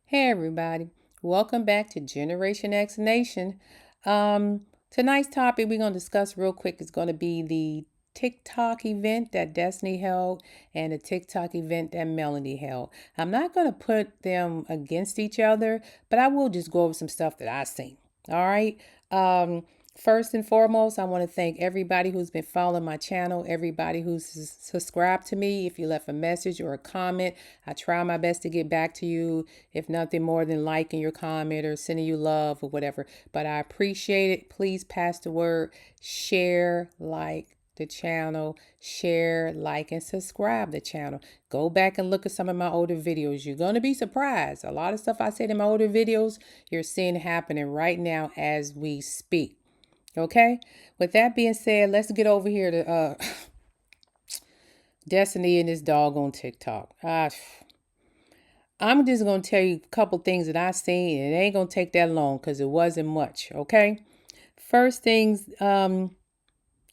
Hey everybody, welcome back to Generation X Nation. Tonight's topic we're going to discuss real quick is going to be the TikTok event that Destiny held and the TikTok event that Melanie held. I'm not going to put them against each other, but I will just go over some stuff that I've seen. All right. Um, First and foremost, I want to thank everybody who's been following my channel, everybody who's subscribed to me. If you left a message or a comment, I try my best to get back to you, if nothing more than liking your comment or sending you love or whatever. But I appreciate it. Please pass the word, share, like the channel, share, like, and subscribe the channel. Go back and look at some of my older videos. You're going to be surprised. A lot of stuff I said in my older videos, you're seeing happening right now as we speak. Okay, with that being said, let's get over here to Destiny and this dog on TikTok. I'm just gonna tell you a couple things that I seen, and it ain't gonna take that long because it wasn't much. Okay, first things,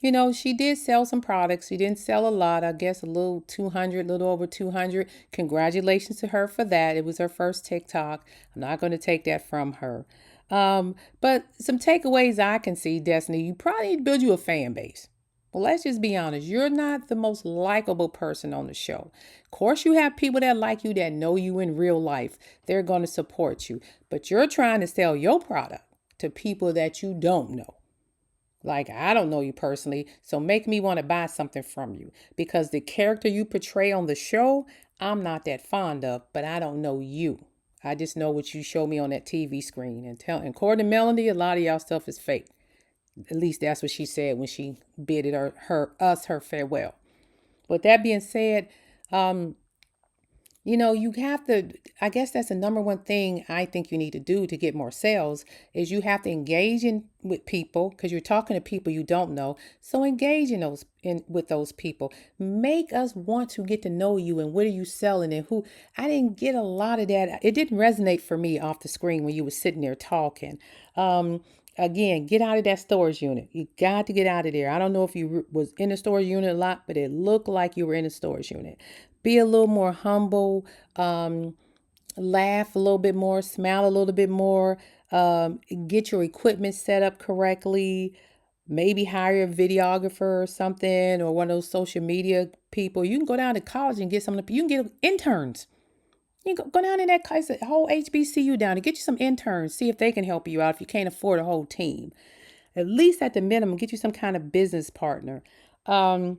she did sell some products. She didn't sell a lot. I guess a little 200, a little over 200. Congratulations to her for that. It was her first TikTok. I'm not going to take that from her. But some takeaways I can see, Destiny, you probably need to build you a fan base. Well, let's just be honest. You're not the most likable person on the show. Of course, you have people that like you, that know you in real life. They're going to support you. But you're trying to sell your product to people that you don't know. Like, I don't know you personally, so make me want to buy something from you because the character you portray on the show, I'm not that fond of, but I don't know you. I just know what you show me on that TV screen. And according to Melanie, a lot of y'all stuff is fake. At least that's what she said when she bidded her farewell. With that being said, um, you have to, I guess that's the number one thing I think you need to do to get more sales is you have to engage in with people because you're talking to people you don't know. So engage in those in with those people. Make us want to get to know you and what are you selling and who. I didn't get a lot of that. It didn't resonate for me off the screen when you were sitting there talking. Again, get out of that storage unit. You got to get out of there. I don't know if you was in the storage unit a lot, but it looked like you were in the storage unit. Be a little more humble, laugh a little bit more, smile a little bit more, get your equipment set up correctly, maybe hire a videographer or something, or one of those social media people. You can go down to college and get some, you can get interns. You can go down in that case, a whole HBCU down and get you some interns, see if they can help you out if you can't afford a whole team. At least at the minimum, get you some kind of business partner. Um,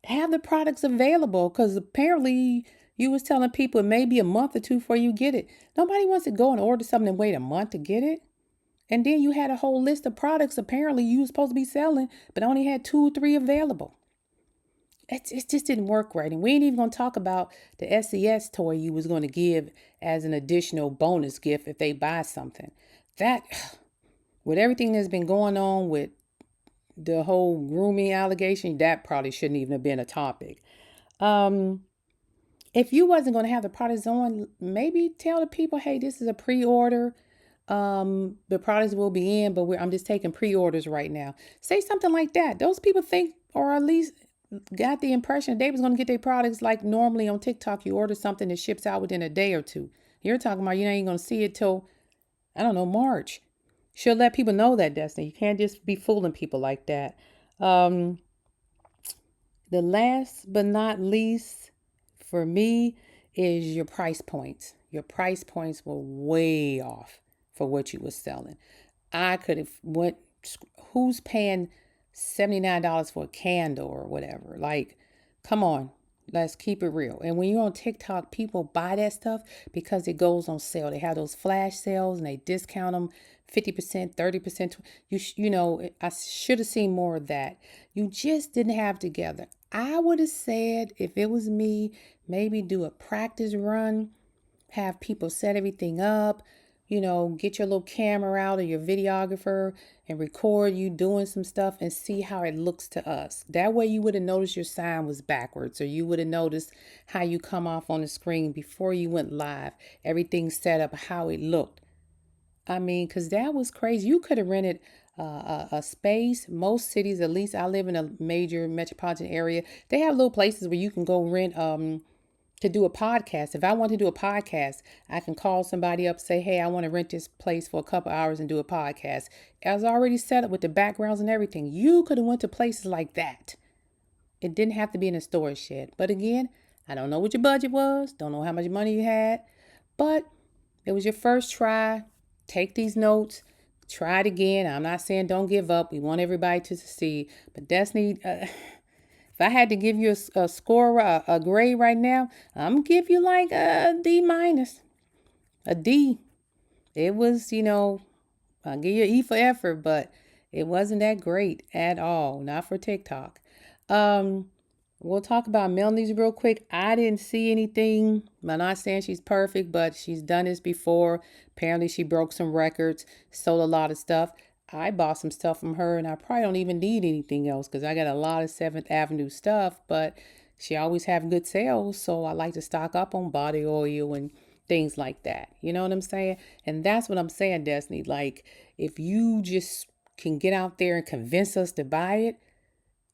have the products available because apparently you was telling people it may be a month or two before you get it. Nobody wants to go and order something and wait a month to get it. And then you had a whole list of products apparently you was supposed to be selling, but only had 2 or 3 available. It just didn't work right. And we ain't even going to talk about the SES toy you was going to give as an additional bonus gift if they buy something. That, with everything that's been going on with the whole grooming allegation, that probably shouldn't even have been a topic. If you wasn't going to have the products on, maybe tell the people, hey, this is a pre-order. The products will be in, but I'm just taking pre-orders right now. Say something like that. Those people think, or at least got the impression they was going to get their products like normally on TikTok. You order something that ships out within a day or two. You're talking about you ain't going to see it till, I don't know, March. Should let people know that, Destiny. You can't just be fooling people like that. Um, the last but not least for me is your price points. Your price points were way off for what you were selling. I could have went, who's paying $79 for a candle or whatever? Like, come on. Let's keep it real. And when you're on TikTok, people buy that stuff because it goes on sale. They have those flash sales and they discount them 50%, 30%. I should have seen more of that. You just didn't have together. I would have said if it was me, maybe do a practice run, have people set everything up, get your little camera out or your videographer and record you doing some stuff and see how it looks to us. That way you would have noticed your sign was backwards or you would have noticed how you come off on the screen before you went live. Everything set up how it looked. I mean, because that was crazy. You could have rented a space. Most cities, at least I live in a major metropolitan area, they have little places where you can go rent to do a podcast. If I want to do a podcast, I can call somebody up, say, hey, I want to rent this place for a couple hours and do a podcast. I was already set up with the backgrounds and everything. You could have went to places like that. It didn't have to be in a storage shed. But again, I don't know what your budget was. Don't know how much money you had. But it was your first try. Take these notes. Try it again. I'm not saying don't give up. We want everybody to succeed. But Destiny, if I had to give you a score, a grade right now, I'm going to give you like a D minus, a D. It was, I'll give you an E for effort, but it wasn't that great at all. Not for TikTok. We'll talk about Melanie's real quick. I didn't see anything. I'm not saying she's perfect, but she's done this before. Apparently she broke some records, sold a lot of stuff. I bought some stuff from her, and I probably don't even need anything else because I got a lot of 7th Avenue stuff, but she always have good sales, so I like to stock up on body oil and things like that. You know what I'm saying? And that's what I'm saying, Destiny. Like, if you just can get out there and convince us to buy it,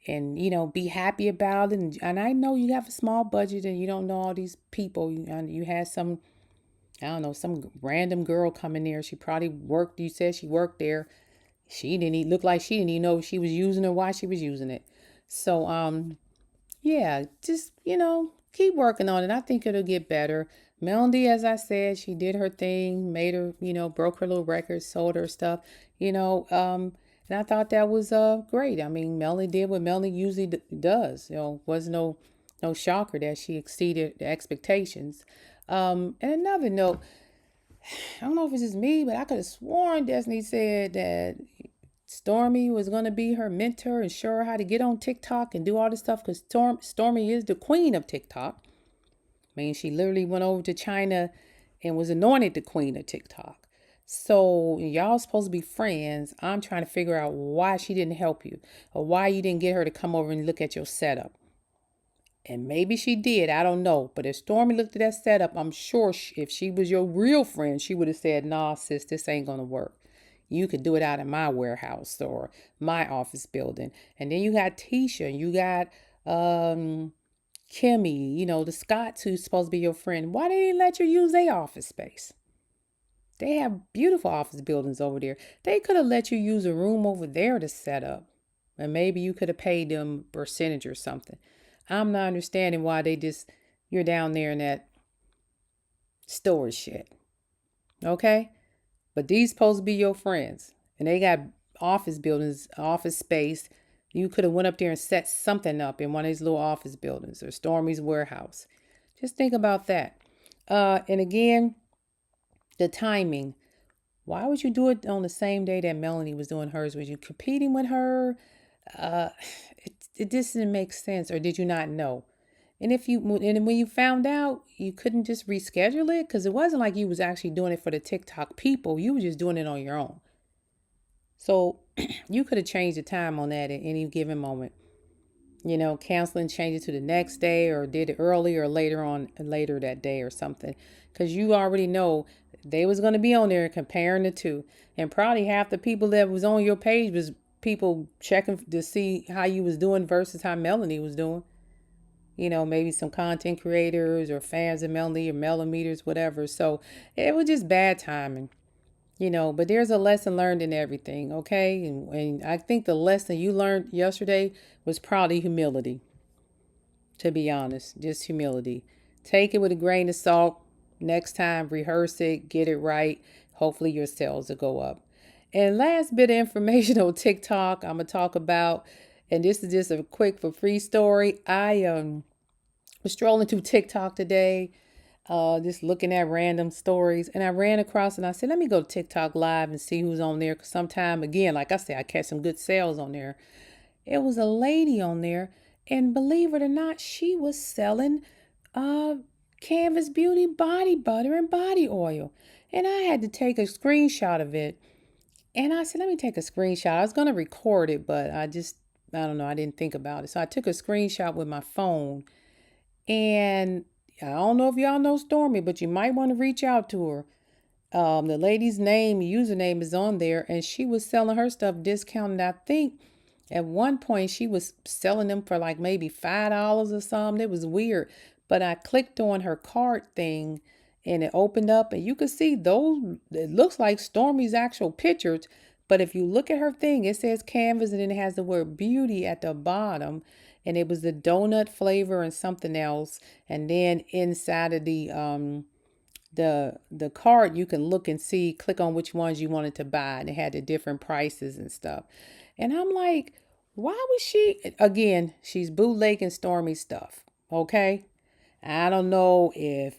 and be happy about it, and I know you have a small budget and you don't know all these people. You had some, I don't know, some random girl coming there. She probably worked, you said she worked there. She didn't even look like she didn't even know if she was using it, why she was using it. So yeah, just keep working on it. I think it'll get better. Melanie, as I said, she did her thing, made her, broke her little records, sold her stuff, and I thought that was great. I mean, Melanie did what Melanie usually does. Was no shocker that she exceeded the expectations. And another note, I don't know if it's just me, but I could have sworn Destiny said that Stormy was going to be her mentor and show her how to get on TikTok and do all this stuff, because Stormy is the queen of TikTok. I mean, she literally went over to China and was anointed the queen of TikTok. So y'all supposed to be friends. I'm trying to figure out why she didn't help you, or why you didn't get her to come over and look at your setup. And maybe she did, I don't know. But if Stormy looked at that setup, I'm sure if she was your real friend, she would have said, nah, sis, this ain't going to work. You could do it out of my warehouse or my office building. And then you got Tisha, you got Kimmy, the Scotts who's supposed to be your friend. Why didn't they let you use their office space? They have beautiful office buildings over there. They could have let you use a room over there to set up. And maybe you could have paid them a percentage or something. I'm not understanding why you're down there in that storage shed. Okay? But these supposed to be your friends. And they got office buildings, office space. You could have went up there and set something up in one of these little office buildings or Stormy's warehouse. Just think about that. And again, the timing. Why would you do it on the same day that Melanie was doing hers? Was you competing with her? It just didn't make sense. Or did you not know? And when you found out, you couldn't just reschedule it, because it wasn't like you was actually doing it for the TikTok people. You were just doing it on your own. So you could have changed the time on that at any given moment. Canceling, change it to the next day, or did it early or later that day or something. Because you already know they was going to be on there comparing the two. And probably half the people that was on your page was people checking to see how you was doing versus how Melanie was doing. Maybe some content creators or fans of Melanie or Melometers, whatever. So it was just bad timing. But there's a lesson learned in everything, okay? And I think the lesson you learned yesterday was probably humility, to be honest. Just humility. Take it with a grain of salt. Next time, rehearse it, get it right. Hopefully your sales will go up. And last bit of information on TikTok I'm going to talk about, and this is just a quick for free story. I was strolling through TikTok today, just looking at random stories, and I ran across and I said, let me go to TikTok Live and see who's on there, because sometime, again, like I said, I catch some good sales on there. It was a lady on there, and believe it or not, she was selling Canvas Beauty body butter and body oil. And I had to take a screenshot of it. And I said, let me take a screenshot. I was going to record it, but I don't know, I didn't think about it. So I took a screenshot with my phone. And I don't know if y'all know Stormy, but you might want to reach out to her. The lady's username is on there, and she was selling her stuff discounted. I think at one point she was selling them for like maybe $5 or something. It was weird. But I clicked on her card thing and it opened up and you could see those, it looks like Stormy's actual pictures. But if you look at her thing, it says canvas and then it has the word beauty at the bottom. And it was the donut flavor and something else. And then inside of the card you can look and see, click on which ones you wanted to buy, and it had the different prices and stuff. And I'm like, why was she, again, she's bootlegging Stormy stuff. Okay, I don't know if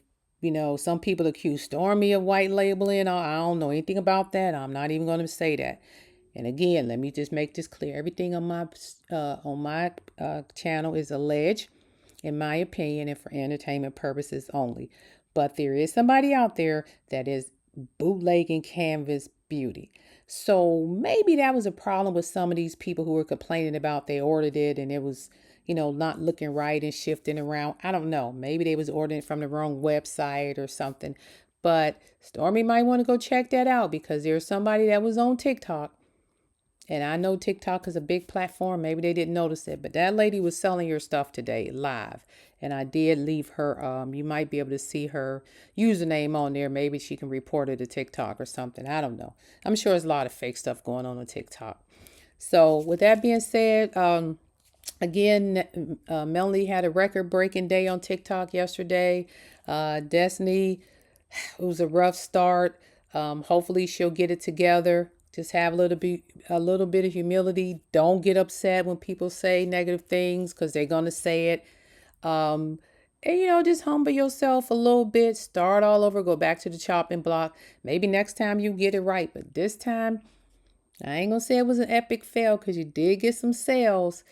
some people accuse Stormy of white labeling. I don't know anything about that. I'm not even going to say that. And again, let me just make this clear: everything on my channel is alleged, in my opinion, and for entertainment purposes only. But there is somebody out there that is bootlegging Canvas Beauty. So maybe that was a problem with some of these people who were complaining about they ordered it and it was, not looking right and shifting around. I don't know. Maybe they was ordering it from the wrong website or something. But Stormy might want to go check that out because there's somebody that was on TikTok, and I know TikTok is a big platform. Maybe they didn't notice it, but that lady was selling your stuff today live. And I did leave her, you might be able to see her username on there. Maybe she can report it to TikTok or something. I don't know. I'm sure there's a lot of fake stuff going on TikTok. So with that being said, again, Melanie had a record-breaking day on TikTok yesterday. Destiny, it was a rough start. Hopefully she'll get it together. Just have a little bit of humility. Don't get upset when people say negative things because they're gonna say it. And just humble yourself a little bit. Start all over. Go back to the chopping block. Maybe next time you get it right, but this time I ain't gonna say it was an epic fail because you did get some sales,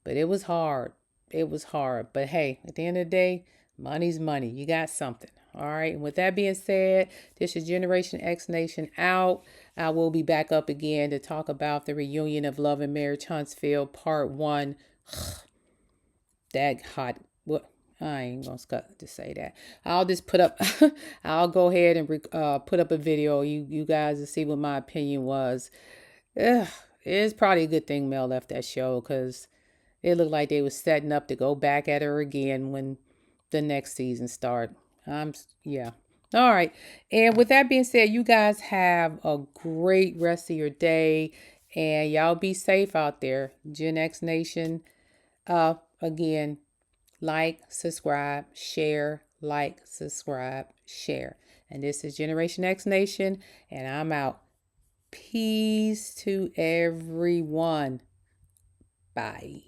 but it was hard. It was hard. But hey, at the end of the day, money's money. You got something. All right. And with that being said, this is Generation X Nation out. I will be back up again to talk about the reunion of Love and Marriage Huntsville Part 1. That hot. What? I ain't gonna to say that. I'll just put up. I'll go ahead and put up a video. You guys to see what my opinion was. Ugh, it's probably a good thing Mel left that show because it looked like they was setting up to go back at her again when the next season start. Yeah. All right. And with that being said, you guys have a great rest of your day and y'all be safe out there. Gen X Nation. Again, like, subscribe, share, like, subscribe, share. And this is Generation X Nation and I'm out. Peace to everyone. Bye.